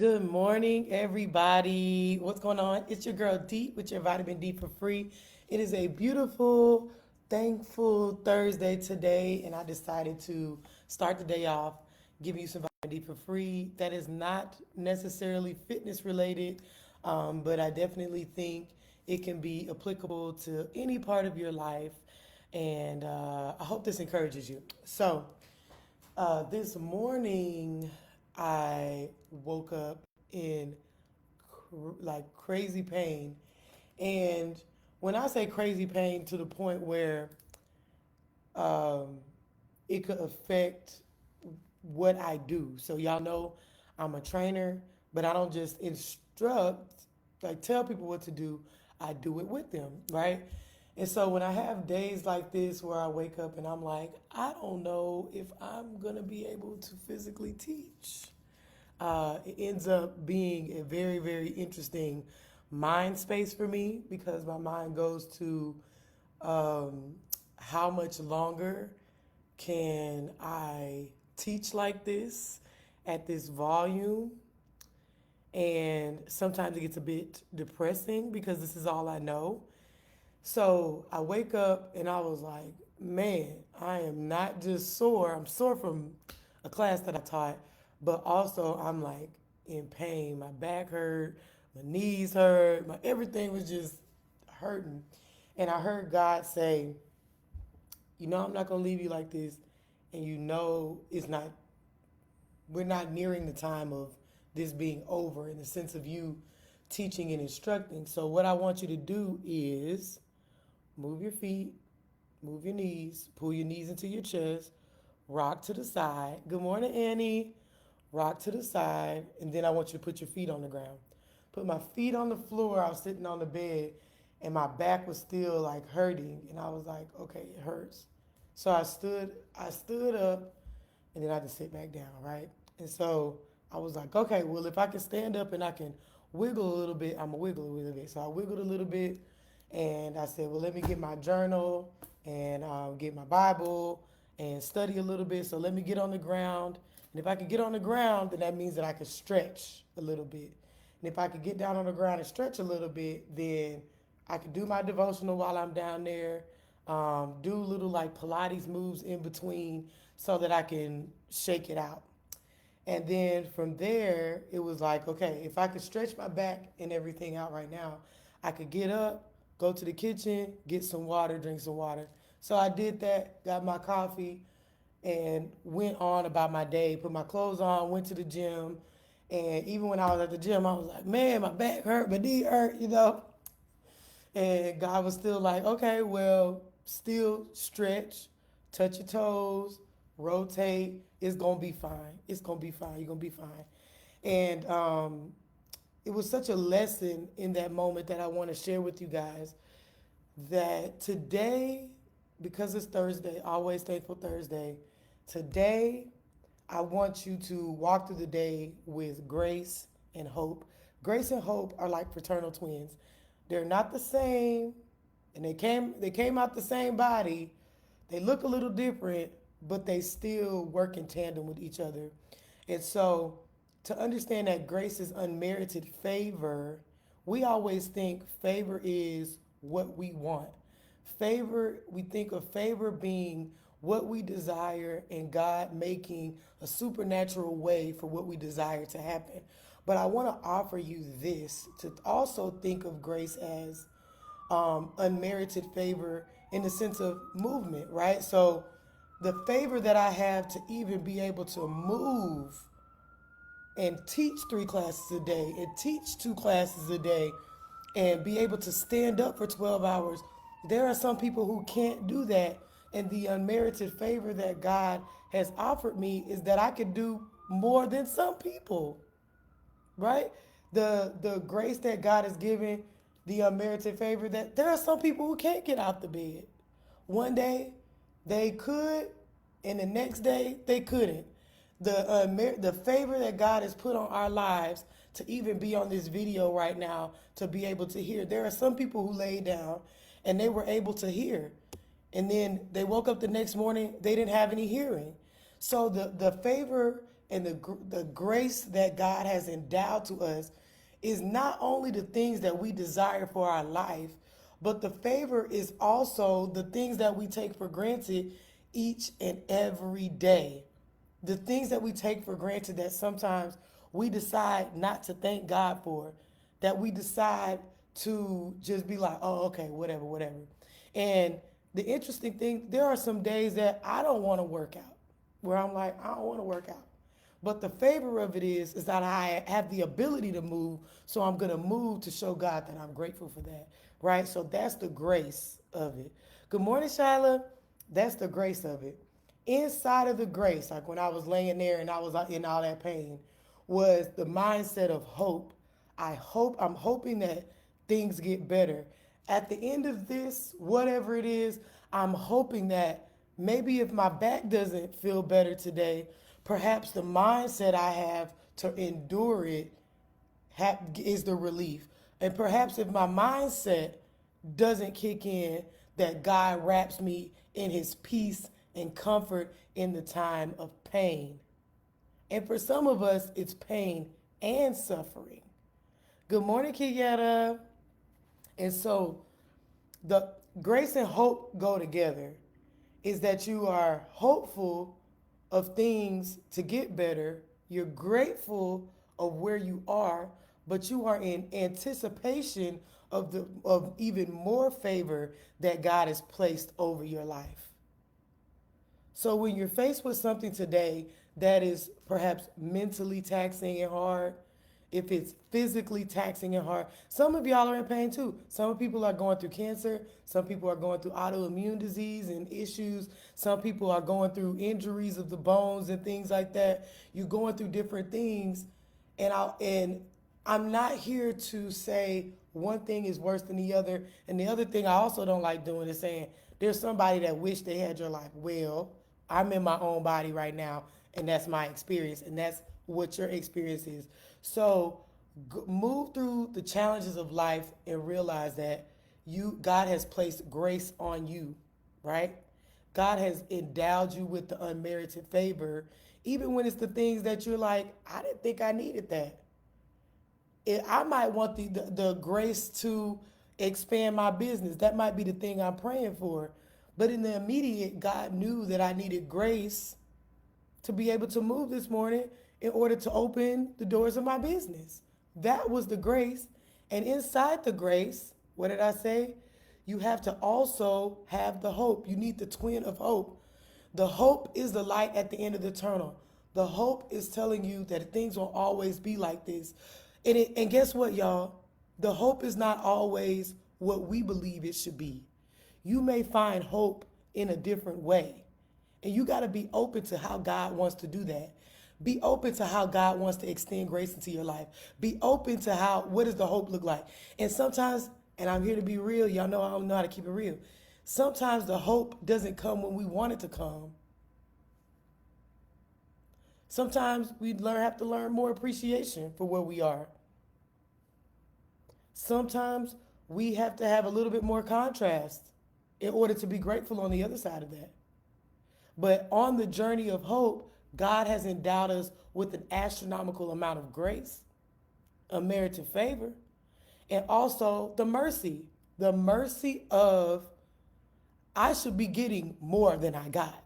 Good morning, everybody. What's going on? It's your girl Deep with your vitamin D for free. It is a beautiful, thankful Thursday today, and I decided to start the day off giving you some vitamin D for free. That is not necessarily fitness related, but I definitely think it can be applicable to any part of your life, and I hope this encourages you. This morning, I woke up in like crazy pain. And when I say crazy pain, to the point where um, it could affect what I do. So, y'all know I'm a trainer, but I don't just instruct, like tell people what to do, I do it with them, right? And so when I have days like this where I wake up and I'm like, I don't know if I'm going to be able to physically teach, it ends up being a very, very interesting mind space for me because my mind goes to um, how much longer can I teach like this at this volume? And sometimes it gets a bit depressing because this is all I know. So I wake up and I was like, man, I am not just sore. I'm sore from a class that I taught, but also I'm like in pain. My back hurt, my knees hurt, my everything was just hurting. And I heard God say, I'm not gonna leave you like this, and it's not. We're not nearing the time of this being over in the sense of you teaching and instructing. So what I want you to do is move your feet, move your knees, pull your knees into your chest, rock to the side. Good morning, Annie. Rock to the side, and then I want you to put your feet on the ground. Put my feet on the floor. I was sitting on the bed, and my back was still like hurting, and I was like, okay, it hurts. So I stood up, and then I had to sit back down, right? And so I was like, okay, well, if I can stand up and I can wiggle a little bit, I'm gonna wiggle a little bit. So I wiggled a little bit, and I said, well, let me get my journal and get my Bible and study a little bit. So let me get on the ground. And if I could get on the ground, then that means that I could stretch a little bit. And if I could get down on the ground and stretch a little bit, then I could do my devotional while I'm down there, do little like Pilates moves in between so that I can shake it out. And then from there, it was like, okay, if I could stretch my back and everything out right now, I could get up, go to the kitchen, get some water, drink some water. So I did that, got my coffee, and went on about my day, put my clothes on, went to the gym. And even when I was at the gym, I was like, man, my back hurt, my knee hurt. And God was still like, okay, well, still stretch, touch your toes, rotate. It's gonna be fine. It's gonna be fine. You're gonna be fine. And it was such a lesson in that moment that I want to share with you guys that today, because it's Thursday, always thankful Thursday, today I want you to walk through the day with grace and hope. Grace and hope are like fraternal twins. They're not the same, and they came out the same body. They look a little different, but they still work in tandem with each other. And so to understand that grace is unmerited favor, we always think favor is what we want. Favor, we think of favor being what we desire and God making a supernatural way for what we desire to happen. But I want to offer you this to also think of grace as unmerited favor in the sense of movement, right? So the favor that I have to even be able to move and teach 3 classes a day and teach 2 classes a day and be able to stand up for 12 hours. There are some people who can't do that. And the unmerited favor that God has offered me is that I can do more than some people, right? The grace that God has given, the unmerited favor that there are some people who can't get out the bed. One day they could, and the next day they couldn't. The favor that God has put on our lives to even be on this video right now, to be able to hear. There are some people who laid down and they were able to hear. And then they woke up the next morning, they didn't have any hearing. So the favor and the grace that God has endowed to us is not only the things that we desire for our life, but the favor is also the things that we take for granted each and every day. The things that we take for granted that sometimes we decide not to thank God for, that we decide to just be like, oh, okay, whatever, whatever. And the interesting thing, there are some days that I don't want to work out, where I'm like, I don't want to work out. But the favor of it is that I have the ability to move, so I'm gonna move to show God that I'm grateful for that, right? So that's the grace of it. Good morning, Shyla. That's the grace of it. Inside of the grace, like when I was laying there and I was in all that pain, was the mindset of hope. I'm hoping that things get better. At the end of this, whatever it is, I'm hoping that maybe if my back doesn't feel better today, perhaps the mindset I have to endure it is the relief. And perhaps if my mindset doesn't kick in, that God wraps me in his peace and comfort in the time of pain. And for some of us, it's pain and suffering. Good morning, Kiyetta. And so the grace and hope go together, is that you are hopeful of things to get better. You're grateful of where you are, but you are in anticipation of even more favor that God has placed over your life. So when you're faced with something today that is perhaps mentally taxing and hard, if it's physically taxing and hard, some of y'all are in pain too. Some people are going through cancer. Some people are going through autoimmune disease and issues. Some people are going through injuries of the bones and things like that. You're going through different things, and I'm not here to say one thing is worse than the other. And the other thing I also don't like doing is saying there's somebody that wish they had your life. Well, I'm in my own body right now, and that's my experience, and that's what your experience is. So move through the challenges of life and realize that God has placed grace on you, right? God has endowed you with the unmerited favor, even when it's the things that you're like, I didn't think I needed that. I might want the grace to expand my business. That might be the thing I'm praying for. But in the immediate, God knew that I needed grace to be able to move this morning in order to open the doors of my business. That was the grace. And inside the grace, what did I say? You have to also have the hope. You need the twin of hope. The hope is the light at the end of the tunnel. The hope is telling you that things won't always be like this. And guess what, y'all? The hope is not always what we believe it should be. You may find hope in a different way. And you got to be open to how God wants to do that. Be open to how God wants to extend grace into your life. Be open to what does the hope look like? And sometimes, and I'm here to be real, y'all know I don't know how to keep it real. Sometimes the hope doesn't come when we want it to come. Sometimes we have to learn more appreciation for where we are. Sometimes we have to have a little bit more contrast in order to be grateful on the other side of that. But on the journey of hope, God has endowed us with an astronomical amount of grace, unmerited favor, and also the mercy. The mercy of, I should be getting more than I got.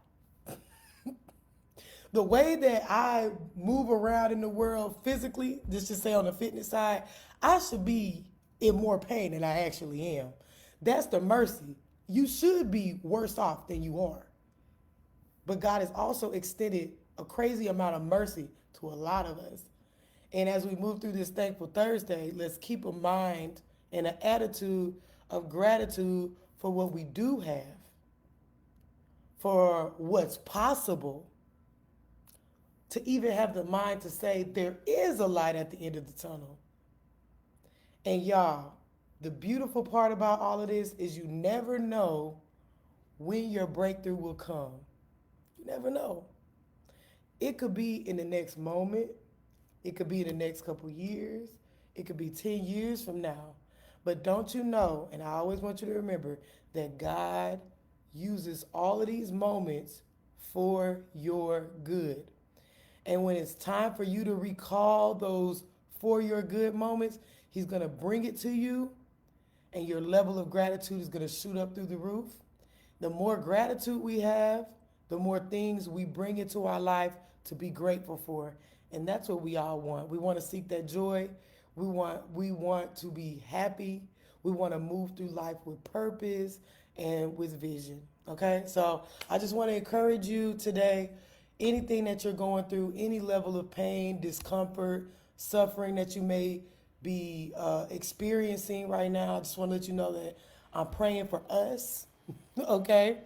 The way that I move around in the world physically, just to say on the fitness side, I should be in more pain than I actually am. That's the mercy. You should be worse off than you are. But God has also extended a crazy amount of mercy to a lot of us. And as we move through this Thankful Thursday, let's keep a mind and an attitude of gratitude for what we do have, for what's possible, to even have the mind to say there is a light at the end of the tunnel. And y'all, the beautiful part about all of this is you never know when your breakthrough will come. You never know. It could be in the next moment. It could be in the next couple years. It could be 10 years from now. But don't you know, and I always want you to remember, that God uses all of these moments for your good. And when it's time for you to recall those for your good moments, he's going to bring it to you, and your level of gratitude is going to shoot up through the roof. The more gratitude we have, the more things we bring into our life to be grateful for. And that's what we all want. We want to seek that joy. We want to be happy. We want to move through life with purpose and with vision. Okay? So I just want to encourage you today, anything that you're going through, any level of pain, discomfort, suffering that you may be experiencing right now, I just want to let you know that I'm praying for us. Okay?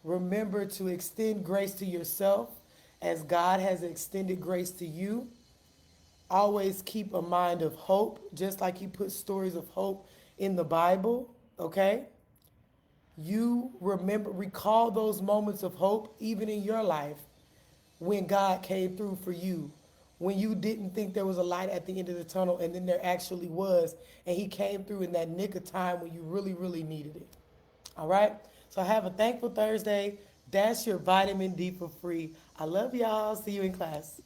Remember to extend grace to yourself as God has extended grace to you. Always keep a mind of hope, just like he put stories of hope in the Bible. Okay? You recall those moments of hope even in your life when God came through for you, when you didn't think there was a light at the end of the tunnel, and then there actually was, and he came through in that nick of time when you really, really needed it. All right? So have a thankful Thursday. That's your vitamin D for free. I love y'all. See you in class.